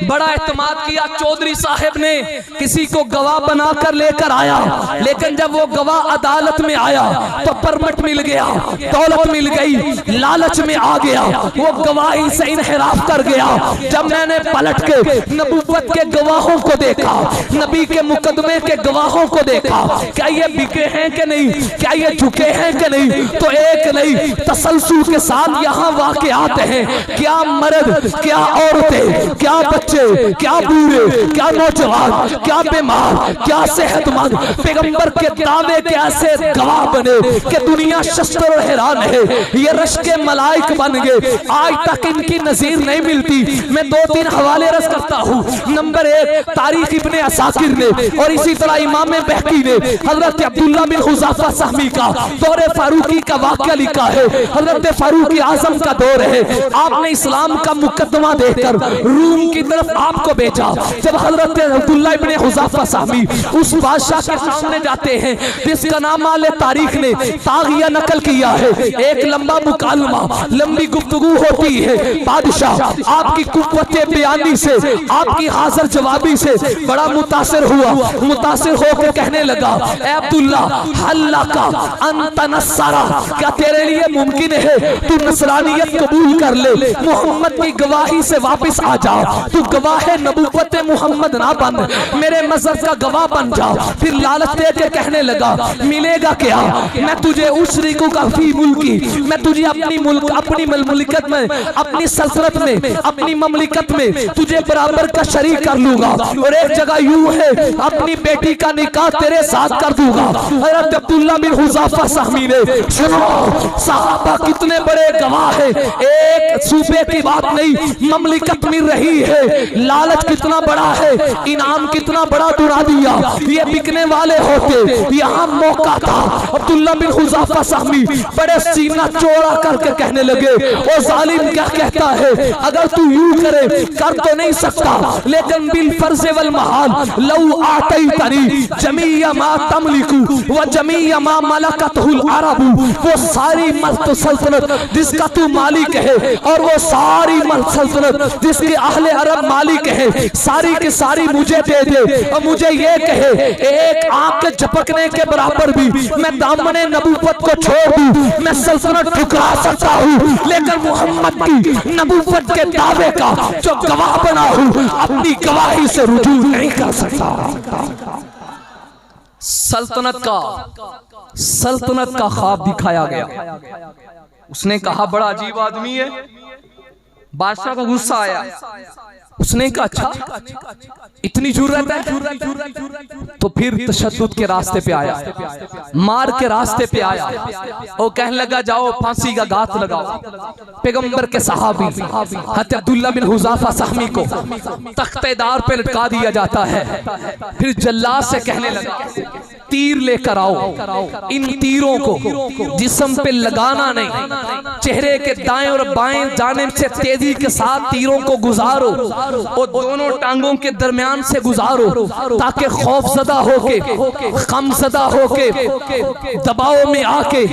Speaker 1: बड़ा एतमाद किया चौधरी साहिब ने, किसी को गवाह बनाकर लेकर आया, लेकिन जब वो गवाह अदालत में आया तो परमिट मिल गया, दौलत मिल गई, लालच में आ गया, वो गवाही से इनहिराफ कर गया। जब मैंने पलट के नबूवत के गवाहों को देखा, नबी के मुकदमे के गवाहों को देखा, क्या ये बिके हैं कि नहीं, क्या ये झुके हैं कि नहीं, तो एक नहीं तसलसल के साथ यहाँ वाक़यात हैं। क्या मर्द, क्या औरतें, क्या बच्चे, क्या बूढ़े, क्या नौजवान, क्या बीमार, क्या सेहतमंद, पैगंबर के दावे के ऐसे गवाह बने कि दुनिया शस्त्र और हैरान है। ये रश के मलाइक बन गए, आज तक इनकी नजीर नहीं मिलती। मैं 2-3 हवाले रस करता हूँ। नंबर 1 तारीख इब्ने असाकिर ने, और इसी तरह इमाम बहकी ने हजरत अब्दुल्ला बिन हुज़ाफा सहमी का दौरे फारूकी का वाक़या लिखा है। हजरत फारूकी आजम का दौर है, आपने इस्लाम का मुकदमा देकर रूम की तरफ आपको भेजा। जब हजरत अब्दुल्ला इब्ने हुज़ाफा सहमी उस बादशाह के सामने जाते हैं जिसका नाम आले तारीख ने तागिया नकल किया है, एक लंबा मुकालमा, लंबी गुफ्तगू होती है। बादशाह आपकी कुव्वत बयानी से, आपकी आपकी हाजिर जवाबी से बड़ा मुतासिर हुआ। मुतासिर होकर कहने लगा, ए अब्दुल्ला हल्ला का अंत नस्सारा, क्या तेरे लिए मुमकिन है तू नसरानियत कबूल कर ले, मोहम्मद की गवाही से वापस आ जा, तू गवाह नबूवत मोहम्मद ना बन, मेरे मजहब का गवाह बन जा। फिर लालच दे के कहने लगा, मिलेगा क्या, मैं तुझे उशरीकु का फी मुल्की, मैं तुझे अपनी मुल्क, अपनी ममलिकत में, अपनी सल्तनत में, अपनी ममलिकत में तुझे बराबर का शरीक कर लूंगा। और एक जगह यूं है, अपनी बेटी का निकाह तेरे साथ कर दूंगा। हज़रत अब्दुल्ला बिन हुज़ाफा सहमी ने, सुनो सहाबा कितने बड़े गवाह है, एक सूबे की बात नहीं, ममलिकत मिल रही है, लालच कितना बड़ा है, इनाम कितना बड़ा दुरा दिया, ये बिकने वाले होते। यहाँ मौका था। अब्दुल्ला बिन हुज़ाफा सहमी बड़े सीना चौड़ा करके कहने लगे, ओ जालिम क्या कहता है, अगर तू यूं करे कर तो नहीं सकता, लेकिन बिल फर्ज वल महाल लौ आतैतनी जमीया मा तमलिकु व जमीया मा मलकतहुल अरबु, वो सारी मल्क सल्तनत जिसका तू मालिक है और वो सारी मल्क सल्तनत जिसके अहले अरब मालिक है, सारी की सारी मुझे दे दे, और मुझे ये कहे एक आंख के झपकने के बराबर भी मैं दामने नबूवत को छोड़ दूं, मैं सल्तनत ठुकरा सकता हूँ, लेकिन मोहम्मद की नबूवत के दावे का जो गवाह बना हूँ अपनी गवाही से रुजू नहीं कर सकता। सल्तनत का ख्वाब दिखाया गया। उसने कहा बड़ा अजीब आदमी है, बादशाह को गुस्सा आया। उसने कहा अच्छा इतनी जुर्रत है, तो फिर तशद्दुद के रास्ते पे आया, मार के रास्ते पे आया और कहने लगा जाओ फांसी का गात लगाओ। पैगंबर के सहाबी हज़रत अब्दुल्ला बिन हुज़ाफा सहमी को तख्तेदार पे लटका दिया जाता है। फिर जल्लाद से कहने लगा तीर लेकर आओ, इन तीरों को जिस्म पे लगाना नहीं, चेहरे के दाएं और बाएं जानिब से तेजी के साथ तीरों को गुजारो और दोनों टांगों के दरमियान से गुजारो, ताकि खौफजदा होके, गमज़दा होके, दबाव में आके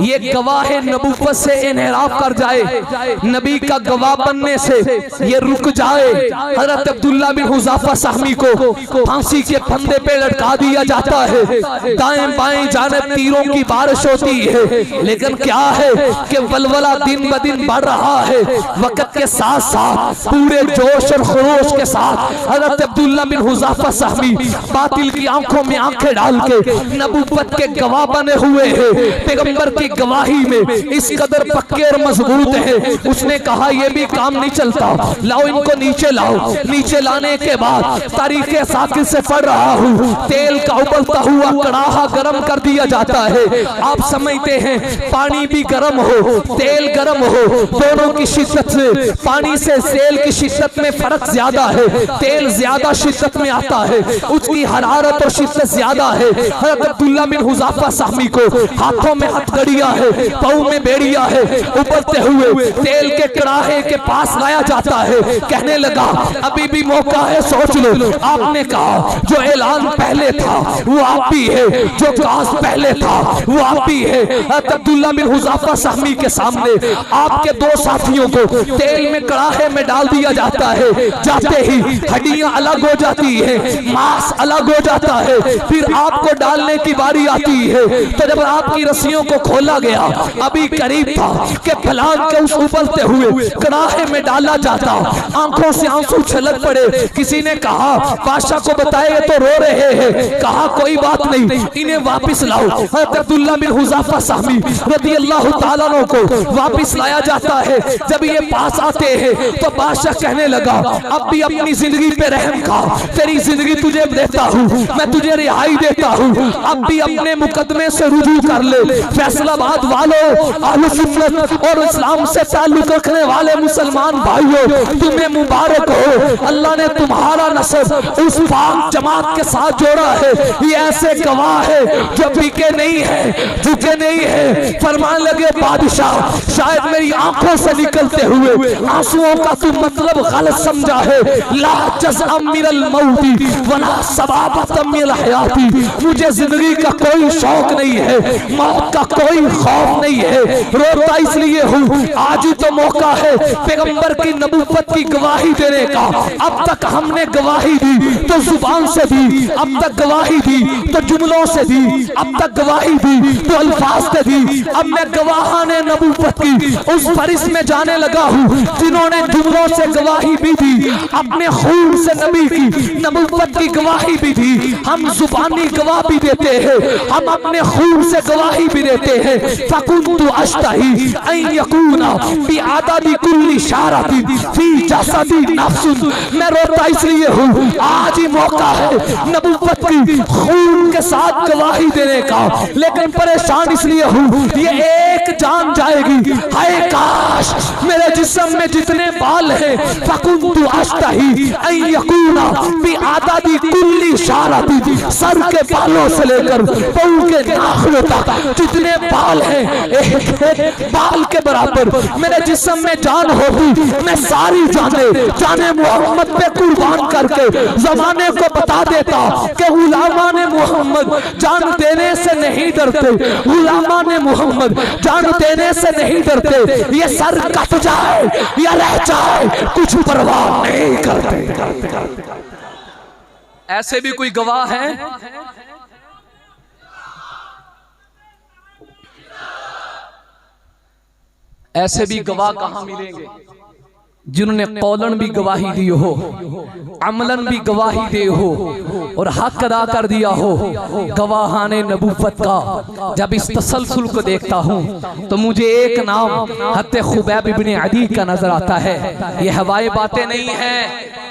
Speaker 1: ये गवाह नबूवत से इनहराफ कर जाए, नबी का गवाह बनने से ये रुक जाए। हज़रत अब्दुल्ला बिन हुज़ाफा सहमी को फांसी के फंदे पे लटका दिया जाता है। दाएं बाएं जानिब तीरों की बारिश होती है, लेकिन क्या है कि वलवला दिन ब दिन बढ़ रहा है। वक्त के साथ साथ पूरे जोश और खरोश के साथ हज़रत अब्दुल्ला बिन हुज़ाफा सहमी बातिल की आंखों में आंखें डाल के नबूवत के गवाह बने हुए हैं। पैगंबर की गवाही में इस कदर पक्के और मजबूत है। उसने कहा यह भी काम नहीं चलता, लाओ इनको नीचे लाओ। नीचे लाने के बाद तारीखे साकिर से पढ़ रहा हूँ, तेल का उबलता हुआ कड़ाहा गर्म कर दिया जाता है। आप समझते हैं पानी भी गर्म हो, तेल गर्म हो, दोनों की शिद्दत से, पानी से तेल की शिद्दत में फर्क ज्यादा है, तेल ज्यादा शिद्दत में आता है, उसकी हरारत और शिद्दत ज्यादा है। हज़रत अब्दुल्ला बिन हुज़ाफा सहमी को हाथों में हथकड़िया है, पाँव में बेड़िया है, उबलते हुए तेल के कड़ाहे के पास लाया जाता है। कहने लगा अभी भी मौका है, सोच लो। आपने कहा जो ऐलान पहले था वो आप भी है, जो काज पहले था वो आप भी है। अब्दुल्ला बिन हुज़ाफा सहमी के सामने आपके दो साथियों को तेल में कड़ाहे में डाल दिया जाता है। जाते ही हड्डियां अलग हो जाती है, मांस अलग हो जाता है। फिर आपको डालने की बारी आती है, तो जब आपकी रस्सियों को खोला गया, अभी करीब था कि फलान के उस उबलते हुए कड़ाहे में डाला जाता। आंखों से आंसू छलक पड़े। किसी ने कहा बादशाह को बताए तो रो रहे हैं। कहा कोई बात नहीं, इन्हें वापस लाओ। हज़रत अब्दुल्ला बिन हुज़ाफा सहमी रज़ियल्लाहु ताला अन्हु को वापस लाया जाता है। जब ये पास आते हैं तो बादशाह कहने लगा अब भी अपनी जिंदगी पे रहम खा, तेरी जिंदगी तुझे देता हूँ, मैं तुझे रिहाई देता हूँ, अब भी अपने मुकदमे से रुजू कर ले। फैसलाबाद वालों, अहले सुन्नत और इस्लाम से ताल्लुक रखने वाले मुसलमान भाइयों, तुम्हें मुबारक हो। अल्लाह ने तुम्हारा नस्ब उस पाक जमात के साथ जोड़ा है। ये ऐसे गवाह है जो बिके नहीं है, झुके नहीं है। फरमान लगे बादशाह शायद मेरी आंखों से निकलते हुए आंसुओं का तू मतलब गलत समझा है। ला जज़अम मिनल मौती वला सबाबत मिनल हयाती, मुझे जिंदगी का कोई शौक नहीं है, मौत का कोई खौफ नहीं है। रोता इसलिए हूँ आज ही तो मौका है पैगंबर की नबूवत की गवाही देने का। अब तक हमने गवाही दी तो जुबान से दी, अब तक गवाही दी तो जुमलों से दी, अब तक गवाही दी तो अल्फाज से दी। अब मैं गवाहाने नबूवत की उस फरिश्त में जाने लगा हूँ जिन्होंने जुमलों से गवाही भी दी, अपने खून से नबी की नबूवत की गवाही भी दी। हम जुबानी गवाह भी देते हैं, हम अपने खून से गवाही भी देते हैं। फकुन्तु अश्तही अन यकूना बिअददी कुल्ली शारती फी जसदी नफ्सुन, मैं रोता इसलिए हूँ आज ही मौका है नबूवत की खून के साथ गवाही देने का, लेकिन परेशान इसलिए हूँ ये एक जान जाएगी। हाय काश मेरे जिस्म में जितने बाल हैं, फकुन्तु अश्तही अन यकूना बिअददी कुल्ली शारती, सर के बालों से लेकर पांव के नाखूनों तक जितने बाल हैं एक बाल के बराबर मेरे जिस्म में जान होती, मैं सारी जाने मोहम्मद पे कुर्बान करके जमाने को बता देता कि गुलामाने मोहम्मद जान देने से नहीं डरते, गुलामाने मोहम्मद जान देने से नहीं डरते। ये सर कट जाए या रह जाए कुछ परवाह नहीं करते। ऐसे भी कोई गवाह है? ऐसे भी गवाह कहां मिलेंगे जिन्होंने कौलन भी गवाही दी हो, अमलन भी गवाही दे हो और हक अदा कर दिया हो गवाहाने नबूवत का। जब इस तसलसल को देखता हूँ तो मुझे एक नाम हत्ते खुबैब इब्ने अदी का नजर आता है। ये हवाई बातें नहीं है,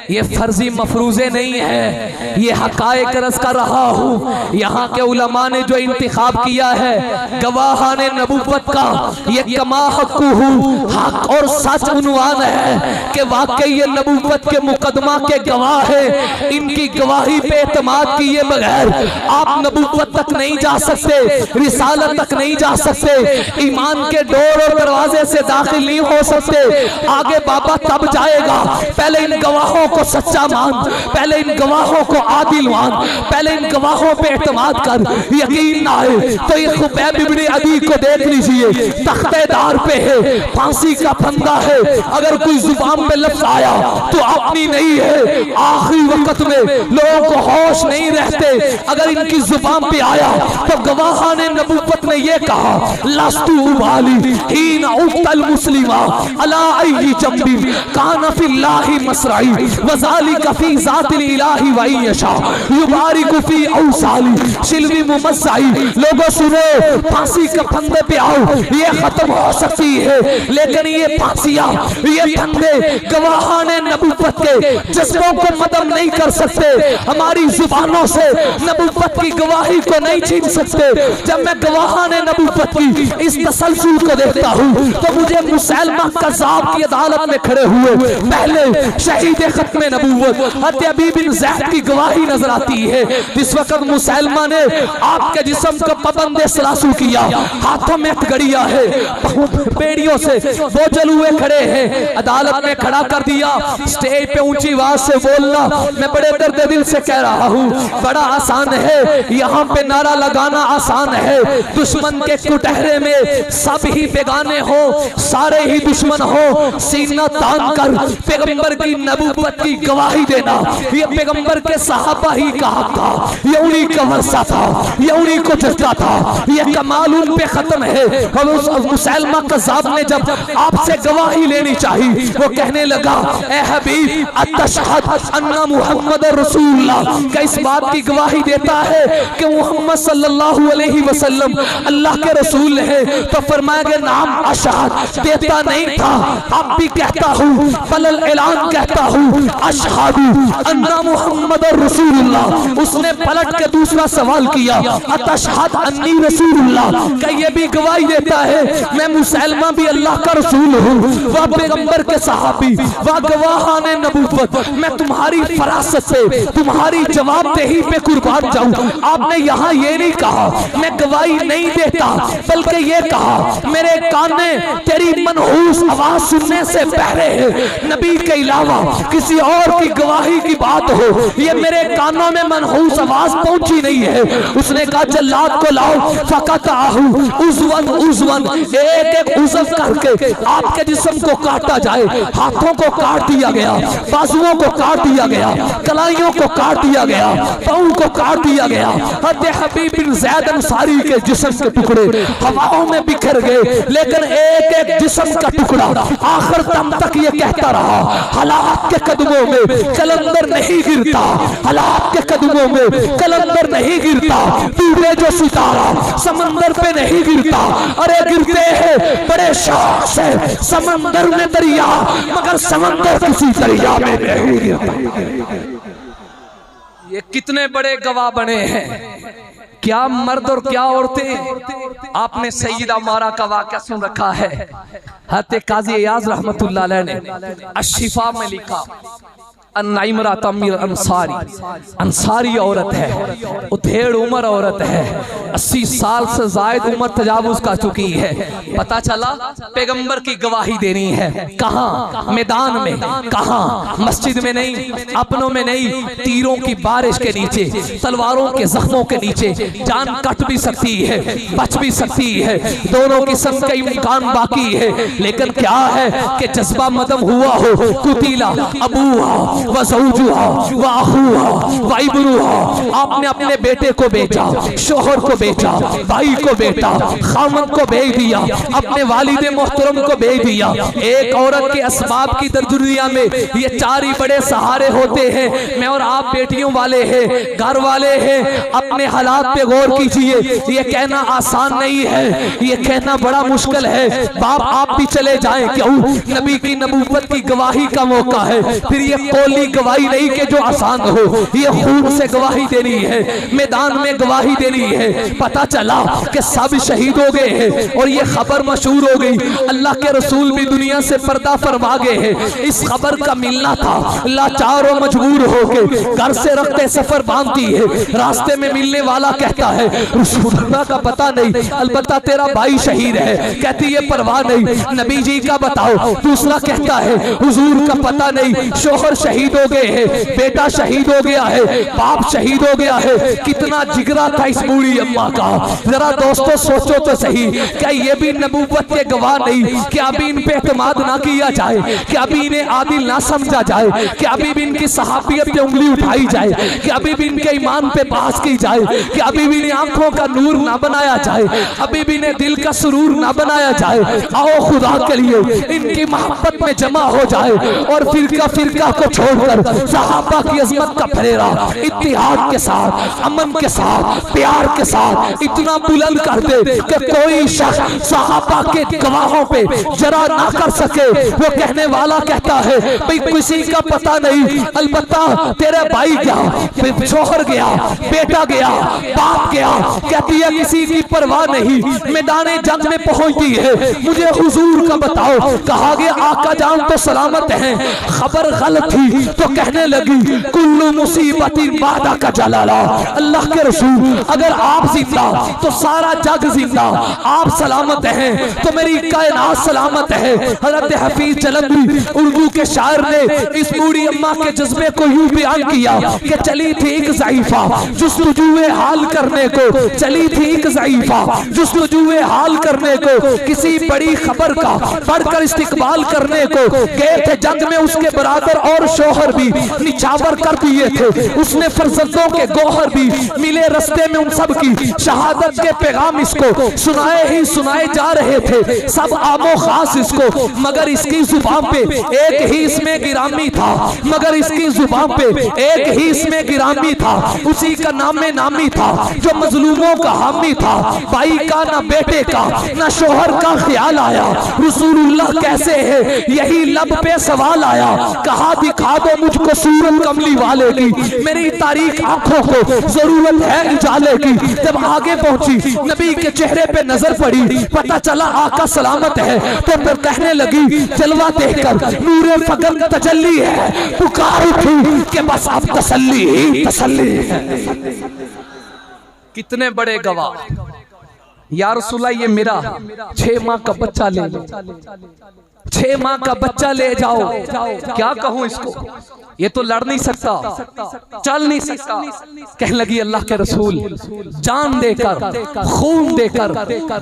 Speaker 1: ये फर्जी मफरूजे नहीं है, ये हकायक रस कर रहा हूँ। यहाँ के उलमा ने जो इंतखाब किया है गवाहाने नबूवत का, ये कमा हक़्क़ुहु हक और सच उन्वान है कि वाकई ये नबूवत के मुकदमा के गवाह है। इनकी गवाही पे एतमाद किए बगैर आप नबूवत तक नहीं जा सकते, रिसालत तक नहीं जा सकते, ईमान के डोर और दरवाजे से दाखिल नहीं हो सकते। आगे बाबा तब जाएगा, पहले इन गवाहों को सच्चा मान, पहले इन गवाहों को आदिल मान, पहले इन गवाहों पे एतमाद कर। यकीन ना आए तो ये खुबैब इब्ने अदी को देख लीजिए, तख्तेदार पे है, फांसी का फंदा है। अगर कोई जुबान पे लफ्ज आया तो अपनी नहीं है। आखिरी वक्त में लोगों को होश नहीं रहते, अगर इनकी जुबान पे आया तो गवाहाने नबूवत ने ये कहा लस्तु उबाली हीन उक्तल मुस्लिमा अला अय्यि जंबी काना फिल्लाहि मसराई वज़ालिका फी ज़ातिल इलाही व यशा युबारिकु फी औसाली शिल्वी मुमस्साई। लोगों सुनो, फांसी के फंदे पे आओ, ये खत्म हो सकती है, लेकिन ये फांसियां ये फंदे गवाहाने नबूवत के जज्बों को मदम नहीं कर सकते। हमारी जुबानों से नबूवत की गवाही को नहीं छीन सकते। जब मैं गवाहाने नबूवत की इस तसलसल को देखता हूँ तो मुझे मुसैलमा कज़्ज़ाब की अदालत में खड़े हुए पहले शहीद खत्म नबूवत हज़रत अबी बिन ज़ैद की गवाही नजर आती है। जिस वक्त मुसैलमा ने आपके जिस्म को पाबंद सलासू किया, हाथों में हथकड़ियां है, बेड़ियों से वो जल हुए खड़े हैं, अदालत में खड़ा कर दिया। स्टेज पे ऊंची आवाज से बोलना मैं बड़े दर्द दिल से कह रहा हूँ, बड़ा आसान है, यहाँ पे नारा लगाना आसान है। दुश्मन के कुटहरे में सब ही बेगाने हो, सारे ही दुश्मन हो, सीना तान कर पैगंबर की नबूवत की गवाही देना ये पैगंबर के सहाबा ही का हक था, ये उन्हीं का वर्षा था, ये उन्हीं को जज्बा था, ये कमाल उन पे खत्म है। और उस मुसैलमा कज़्ज़ाब ने जब आपसे गवाही लेनी चाहिए, वो कहने लगा ए हबीब अतशहद अन्ना मुहम्मद रसूलुल्लाह, क्या इस बात की गवाही देता है कि मुहम्मद सल्लल्लाहु अलैहि वसल्लम अल्लाह के रसूल है? तो फरमाया कि नाम अशहद, देता नहीं था, अब भी कहता हूँ, बलल ऐलान कहता हूँ अशहदु अन्ना मुहम्मदुर रसूलुल्लाह। उसने पलट के दूसरा सवाल किया, अतशहद अन्नी रसूलुल्लाह, क्या ये भी गवाही देता है मैं मुसलमान भी अल्लाह का रसूल हूँ? वह पैगंबर के सहाबी, वह गवाहाने नबूवत, मैं तुम्हारी फरासत से, तुम्हारी जवाबदेही पे कुर्बान जाऊं। आपने यहाँ ये नहीं कहा मैं गवाही नहीं देता, बल्कि ये कहा मेरे कान ने तेरी मनहूस आवाज सुनने से पहले नबी के अलावा किसी और की गवाही की बात हो, ये मेरे कानों में मनहूस आवाज पहुंची नहीं है। उसने कहा जल्लाद को लाओ, फकत आहू उज़वन उज़वन, एक एक उज़व करके आपके जिस्म को काटा जाए। हाथों को काट दिया गया, बाजुओं को काट दिया गया, कलाइयों को काट दिया गया, पाँव को काट दिया गया। हज़रत हबीब बिन ज़ैद अंसारी के जिस्म के टुकड़े हवाओं में बिखर गए, लेकिन एक एक जिस्म का टुकड़ा आखिर दम तक ये कहता रहा, हालात के कदमों में कलंदर नहीं गिरता, हालात के कदमों में कलंदर नहीं गिरता, टूटे जो सितारा समंदर पे नहीं गिरता। अरे गिरते हैं बड़े शौक से समंदर में दरिया, मगर समंदर किसी दरिया में नहीं गिरता। ये कितने बड़े गवाह बने हैं, क्या मर्द और क्या औरतें। आपने सईदा मारा का वाक़या सुन रखा है। हज़रत काज़ी इयाज़ रहमतुल्लाह अलैह ने अशिफा में लिखा, अन्नाइमरा तमीर अंसारी, अंसारी औरत है, उधेड़ उम्र औरत है, 80 साल से जायद उम्र तजावुज कर चुकी है। पता चला पैगंबर की गवाही देनी है। कहाँ? मैदान में। कहाँ? मस्जिद में नहीं, अपनों में नहीं, तीरों की बारिश के नीचे, तलवारों के जख्मों के नीचे। जान कट भी सकती है, बच भी सकती है, दोनों किस्म का इम्कान बाकी है। लेकिन क्या है कि जज्बा मदम हुआ हो, कुतीला अबूहा वज़ौजुहा वअखूहा वइब्नुहा, आपने अपने बेटे को बेचा, शोहर को बेचा, भाई को बेटा, खामद को बेच दिया, अपने वालिद मोहतरम को बेच दिया। एक औरत के असबाब की दरदुनिया में ये चार ही बड़े सहारे होते हैं। मैं और आप बेटियों वाले हैं, घर वाले हैं, अपने हालात पे गौर कीजिए। ये कहना आसान नहीं है, ये कहना बड़ा मुश्किल है। बाप आप भी चले जाएं, क्यों? नबी की नबूवत की गवाही का मौका है। फिर ये कोली गवाही नहीं कि जो आसान हो, ये खून से गवाही देनी है, मैदान में गवाही देनी है। पता चला कि सब शहीद हो गए हैं और ये खबर मशहूर हो गई। अल्लाह के रसूल भी दुनिया से पर्दा फरमा गए हैं। इस खबर का मिलना था, लाचार और मजबूर होके घर से रखते सफर बांधती है। रास्ते में मिलने वाला कहता है रसूलुल्लाह का पता नहीं, अलबत्ता तेरा भाई शहीद है। कहती है परवाह नहीं, नबी जी का बताओ। दूसरा कहता है हुजूर का पता नहीं, शोहर शहीद हो गए हैं, बेटा शहीद हो गया है, बाप शहीद हो गया है। कितना जिगरा था इस बूढ़ी अम्मा का। जरा दोस्तों सोचो तो सही, क्या ये भी नबूवत के गवाह नहीं? क्या अभी इन पे एतमाद ना किया जाए? क्या अभी इन्हें आदिल ना समझा जाए? क्या अभी भी इनकी सहाबियत पे उंगली उठाई जाए? क्या अभी भी इनके ईमान पे बहस की जाए? क्या अभी भी इन्हें आंखों का नूर ना बनाया जाए? अभी भी इन्हें दिल का सुरूर ना बनाया जाए? आओ खुदा के लिए इनकी मोहब्बत में जमा हो जाए और फिरका फिरका को छोड़कर सहाबा की अजमत का फरेरा इत्तिहाद के साथ, अमन के साथ, प्यार के साथ इतना बुलंद कर दे कि कोई शख्स सहाबा के गवाहों पे जरा ना कर सके। वो कहने वाला कहता है भाई किसी का पता नहीं, अलबत्ता तेरे भाई गया, शोहर गया, बेटा गया, बाप गया। कहती है किसी की परवाह नहीं, मैदाने जंग में पहुंचती है, मुझे हुजूर का बताओ। कहा गया आका जान तो सलामत है। खबर गलत थी तो कहने लगी कुल्लू मुसीबतिन बादा का जलाला। अल्लाह के रसूल अगर आप जिंदा तो सारा जग जिंदा, आप सलामत हैं तो मेरी कायनात सलामत है। हज़रत हफीज जलंधरी उर्दू के शायर ने इस बूढ़ी अम्मा के जज्बे को यूं बयान किया कि चली थी एक ज़ईफा जुस्तजुए हाल करने को, चली थी एक ज़ईफा जुस्तजुए हाल करने को, किसी बड़ी खबर का बढ़कर इस्तिकबाल करने को। गए थे जंग में उसके बरादर और शोहर भी, निछावर कर दिए थे उसने फरजंदों के गोहर भी। मिले रस्ते में उन सब की शहादत के पैगाम इसको सुनाए ही सुनाए जा रहे थे, सब आमो खास इसको। मगर इसकी जुबान पे एक ही इसमें गिरामी था, मगर इसकी जुबान पे एक ही इसमें गिरामी था। उसी का नाम में नामी था जो मजलूमों का हामी था। भाई का ना बेटे का ना शोहर का ख्याल आया, रसूलुल्लाह कैसे है यही लब पे सवाल आया। कहा दिखा दो मुझको सूरत कमली वाले की, मेरी तारीख आंखों को जरूरत है उजाले की। जब आगे पहुंची नबी के चेहरे पे नजर पड़ी, पता चला आका सलामत है, तो फिर कहने लगी जलवा देखकर नूरे फगल तजल्ली है, पुकार उठी कि बस अब तसल्ली ही तसल्ली है। कितने बड़े गवाह, या रसूलल्लाह ये मेरा 6 माह का बच्चा ले लो, 6 माह का बच्चा ले जाओ, क्या कहूं इसको, ये तो लड़ नहीं सकता, चल नहीं सकता। कहने लगी अल्लाह के रसूल जान देकर खून देकर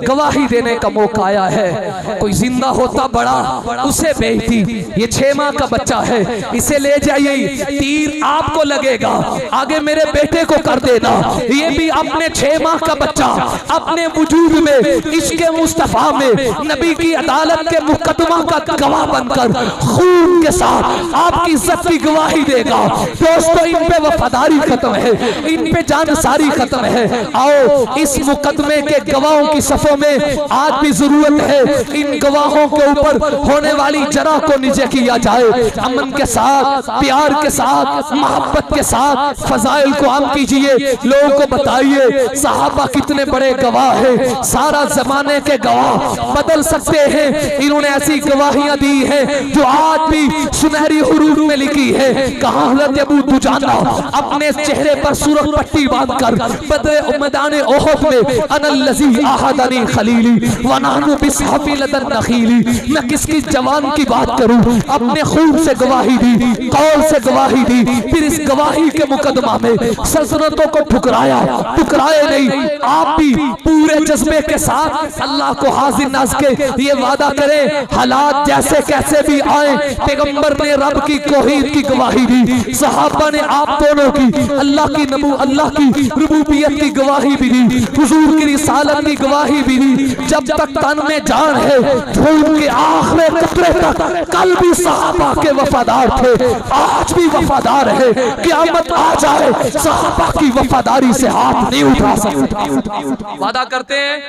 Speaker 1: गवाही देने का मौका आया है, कोई जिंदा होता बड़ा उसे भेजती, ये 6 माह का बच्चा है, इसे ले जाइए, तीर आपको लगेगा, आगे मेरे बेटे को कर देना। ये भी अपने 6 माह का बच्चा अपने वजूद में इश्क़े मुस्तफा में नबी की अदालत के मुकदमा का गवाह बनकर खून के साथ आपकी इज्जत की गवाही देगा। दोस्तों इन पे वफादारी खत्म है, इन पे जानसारी खत्म है। आओ इस मुकदमे के गवाहों की सफों में आज भी जरूरत है, इन गवाहों के ऊपर होने वाली जरा को नीचे किया जाए, अमन के साथ, प्यार के साथ, मोहब्बत के साथ फजाइल को आम कीजिए, लोगों को बताइए सहाबा कितने बड़े गवाह है, सारा जमाने के गवाह बदल सकते हैं। इन्होंने ऐसी गवाहियां दी है जो आज भी सुनहरी हुरूफ में लिखी है। कहा हज़रत अबू दुजाना अपने चेहरे पर सुर्ख पट्टी बांधकर बदर मैदान ओहद में अनल्लज़ी आहदनी खलीली व नहनु बिस्हफी लदन नखीली, मैं किसकी जवान की बात करूं, अपने खून से गवाही दी, कौल से गवाही दी, फिर इस गवाही के मुकदमा में सल्तनतों को ठुकराया, ठुकराए नहीं, आप भी पूरे जज्बे के साथ अल्लाह को हाजिर नाज़ के ये वादा करें, हालात जैसे कैसे भी आए, पैगंबर ने रब की तौहीद की गवाही दी, सहाबा ने आप दोनों की अल्लाह की रुबूबियत की गवाही भी दी, हुजूर की रिसालत की गवाही भी दी। जब तक तन में जान है धूम के आखिरी कतरे तक कल भी सहाबा के वफादार थे, आज भी वफादार है, क़यामत आ जाए सहाबा की वफादारी से हाथ नहीं उठा सकते। वादा करते हैं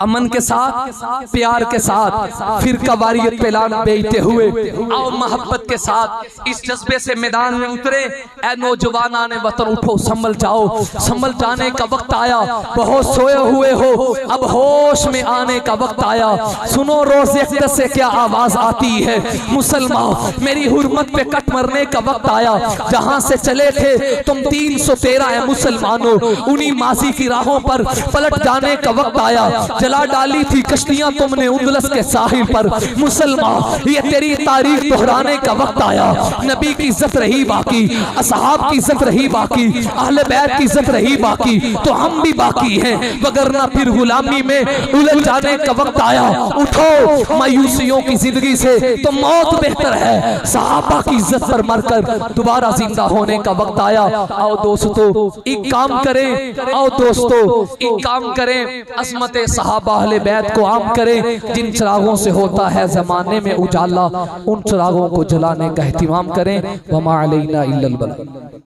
Speaker 1: अमन के साथ, प्यार के साथ, फिर कवारियत पे लान बेचते हुए आओ मोहब्बत के साथ इस जज्बे से मैदान में उतरे। ऐ नौजवान ने वतन उठो, संभल जाओ, संभल जाने का वक्त आया, बहुत सोए हुए हो, अब होश में आने का वक्त आया। सुनो रोज़े अक़दस से क्या आवाज आती है, मुसलमान मेरी हुर्मत पे कट मरने का वक्त आया, जहां से चले थे तुम 313 है मुसलमानों, उन्हीं माजी की राहों पर पलट जाने का वक्त आया। जला डाली थी कश्तियां तुमने उंदलस के साहिल पर, मुसलमान ये तेरी तारीख दोहराने का वक्त आया। नबी की इज्जत रही बाकी, असहाब की इज्जत रही बाकी, अहले बैत की इज्जत रही बाकी, तो हम भी बाकी हैं, वगरना फिर गुलामी में उलझ जाने का वक्त आया। उठो मायूसियों की जिंदगी से तो मौत बेहतर है, सहाबा की इज्जत पर मरकर दोबारा जिंदा होने का वक्त आया। आओ दोस्तों एक काम करें, आओ दोस्तों एक काम करें, अज़मत सहाबा अहले बैत को आम करें। जिन चिरागों से होता है जमाने में उजाला, उन चिरागों को जलाने का एहतिमाम करें। वमा अलैना इल्लल बलाग।